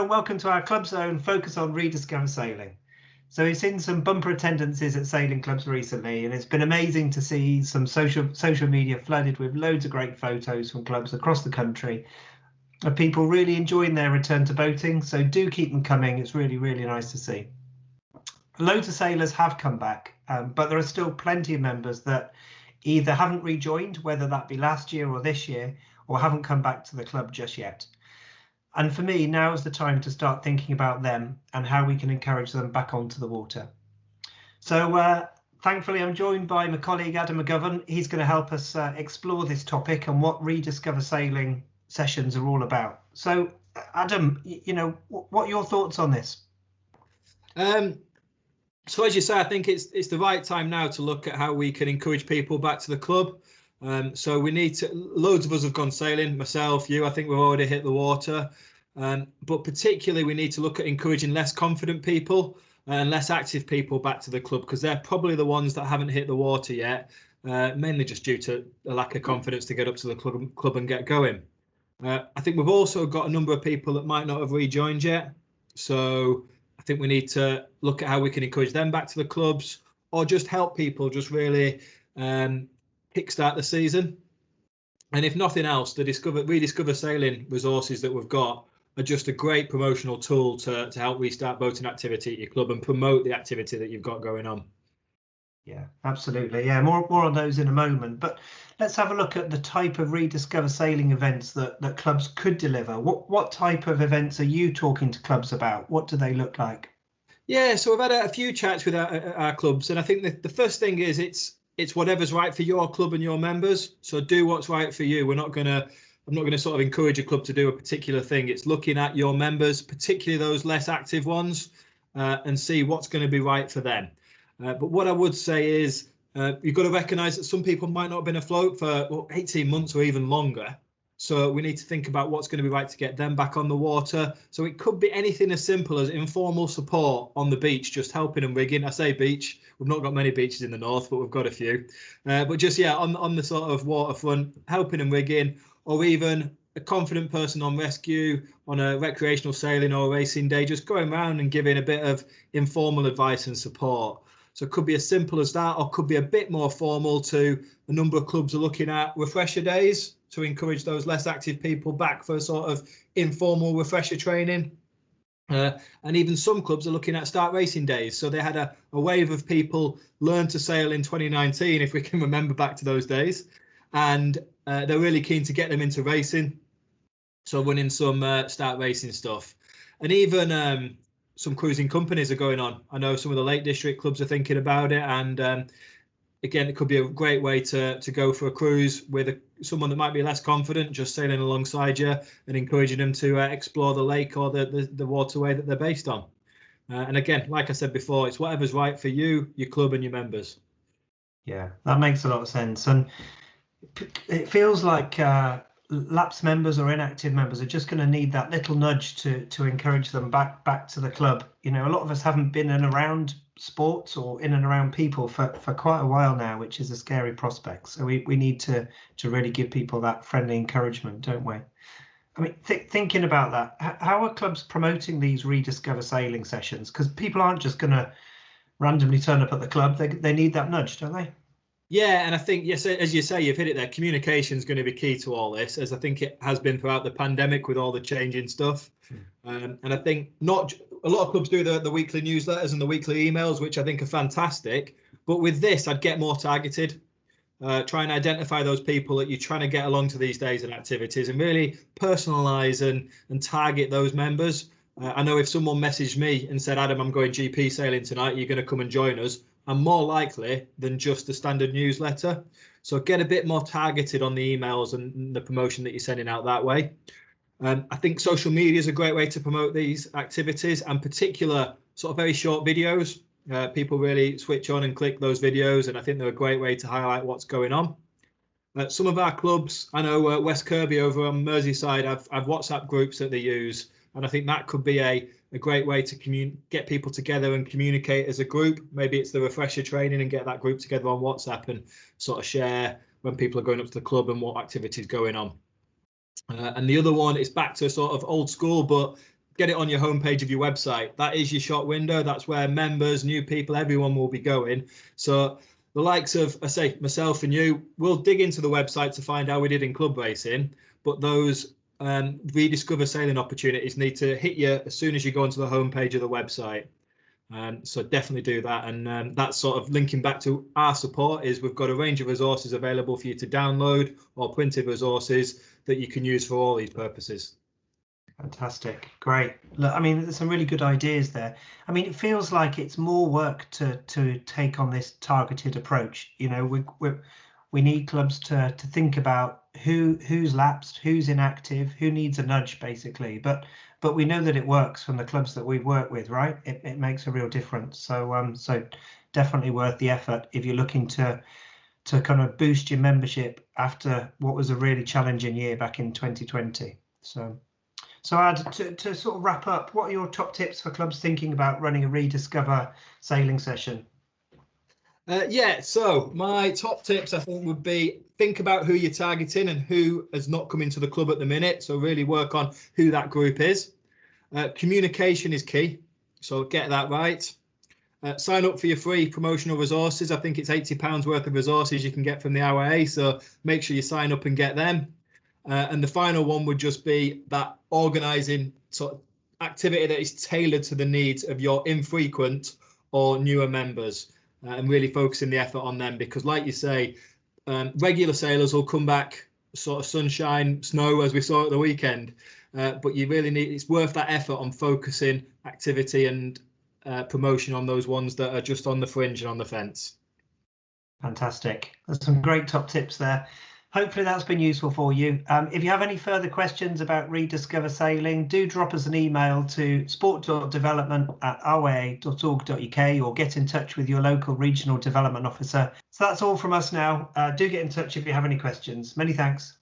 Hello and welcome to our Club Zone focus on Rediscover Sailing. So we've seen some bumper attendances at sailing clubs recently, and it's been amazing to see some social media flooded with loads of great photos from clubs across the country of people really enjoying their return to boating. So do keep them coming. It's really, really nice to see. Loads of sailors have come back, but there are still plenty of members that either haven't rejoined, whether that be last year or this year, or haven't come back to the club just yet. And for me, now is the time to start thinking about them and how we can encourage them back onto the water. So thankfully, I'm joined by my colleague, Adam McGovern. He's going to help us explore this topic and what Rediscover Sailing sessions are all about. So, Adam, what are your thoughts on this? So as you say, I think it's the right time now to look at how we can encourage people back to the club. So we need to, loads of us have gone sailing, myself, you, I think we've already hit the water. But particularly we need to look at encouraging less confident people and less active people back to the club, because they're probably the ones that haven't hit the water yet, mainly just due to a lack of confidence to get up to the club and get going. I think we've also got a number of people that might not have rejoined yet. So I think we need to look at how we can encourage them back to the clubs, or just help people just really kickstart the season. And if nothing else, the Rediscover Sailing resources that we've got are just a great promotional tool to help restart boating activity at your club and promote the activity that you've got going on. Yeah, absolutely. Yeah, more on those in a moment. But let's have a look at the type of Rediscover Sailing events that clubs could deliver. What type of events are you talking to clubs about? What do they look like? Yeah, so we've had a few chats with our clubs, and I think the first thing is it's whatever's right for your club and your members. So do what's right for you. I'm not going to sort of encourage a club to do a particular thing. It's looking at your members, particularly those less active ones, and see what's going to be right for them. But what I would say is you've got to recognise that some people might not have been afloat for 18 months or even longer. So we need to think about what's going to be right to get them back on the water. So it could be anything as simple as informal support on the beach, just helping and rigging. I say beach, we've not got many beaches in the north, but we've got a few. But just, yeah, on the sort of waterfront, helping and rigging, or even a confident person on rescue, on a recreational sailing or racing day, just going around and giving a bit of informal advice and support. So it could be as simple as that, or could be a bit more formal to a number of clubs are looking at refresher days to encourage those less active people back for sort of informal refresher training. And even some clubs are looking at start racing days. So they had a wave of people learn to sail in 2019, if we can remember back to those days. And they're really keen to get them into racing. So running some start racing stuff. And even some cruising companies are going on. I know some of the Lake District clubs are thinking about it. And again, it could be a great way to go for a cruise with someone that might be less confident, just sailing alongside you and encouraging them to explore the lake or the waterway that they're based on. And again, like I said before, it's whatever's right for you, your club and your members. Yeah, that makes a lot of sense. And it feels like lapsed members or inactive members are just going to need that little nudge to encourage them back to the club. A lot of us haven't been in and around sports or in and around people for quite a while now, which is a scary prospect. So we need to really give people that friendly encouragement, don't we? I mean, thinking about that, how are clubs promoting these Rediscover Sailing sessions? Because people aren't just going to randomly turn up at the club. They need that nudge, don't they? Yeah, and I think, yes, as you say, you've hit it there. Communication is going to be key to all this, as I think it has been throughout the pandemic with all the changing stuff. And I think not a lot of clubs do the weekly newsletters and the weekly emails, which I think are fantastic. But with this, I'd get more targeted. Try and identify those people that you're trying to get along to these days and activities, and really personalise and target those members. I know if someone messaged me and said, Adam, I'm going GP sailing tonight, you're going to come and join us, I'm more likely than just the standard newsletter. So get a bit more targeted on the emails and the promotion that you're sending out that way. I think social media is a great way to promote these activities, and particular sort of very short videos. People really switch on and click those videos, and I think they're a great way to highlight what's going on. Some of our clubs, I know West Kirby over on Merseyside, have WhatsApp groups that they use, and I think that could be a great way to get people together and communicate as a group. Maybe it's the refresher training and get that group together on WhatsApp and sort of share when people are going up to the club and what activities going on. And the other one is back to sort of old school, but get it on your homepage of your website. That is your shop window. That's where members, new people, everyone will be going. So the likes of, I say, myself and you, we'll dig into the website to find how we did in club racing, but those rediscover sailing opportunities need to hit you as soon as you go onto the homepage of the website. So definitely do that. And that's sort of linking back to our support is we've got a range of resources available for you to download or printed resources that you can use for all these purposes. Fantastic. Great. Look, I mean, there's some really good ideas there. I mean, it feels like it's more work to take on this targeted approach. You know, we need clubs to think about who's lapsed, who's inactive, who needs a nudge, basically. But we know that it works from the clubs that we've worked with, right? It makes a real difference. So so definitely worth the effort if you're looking to kind of boost your membership after what was a really challenging year back in 2020. So Ad, to sort of wrap up, what are your top tips for clubs thinking about running a Rediscover sailing session? So my top tips, I think, would be think about who you're targeting and who has not come into the club at the minute. So really work on who that group is. Communication is key. So get that right. Sign up for your free promotional resources. I think it's £80 worth of resources you can get from the RIA. So make sure you sign up and get them. And the final one would just be that organising sort of activity that is tailored to the needs of your infrequent or newer members, and really focusing the effort on them, because like you say, regular sailors will come back sort of sunshine, snow, as we saw at the weekend, but you really need, it's worth that effort on focusing activity and promotion on those ones that are just on the fringe and on the fence. Fantastic. There's some great top tips there. Hopefully that's been useful for you. If you have any further questions about Rediscover Sailing, do drop us an email to sport.development@rwa.org.uk or get in touch with your local regional development officer. So that's all from us now. Do get in touch if you have any questions. Many thanks.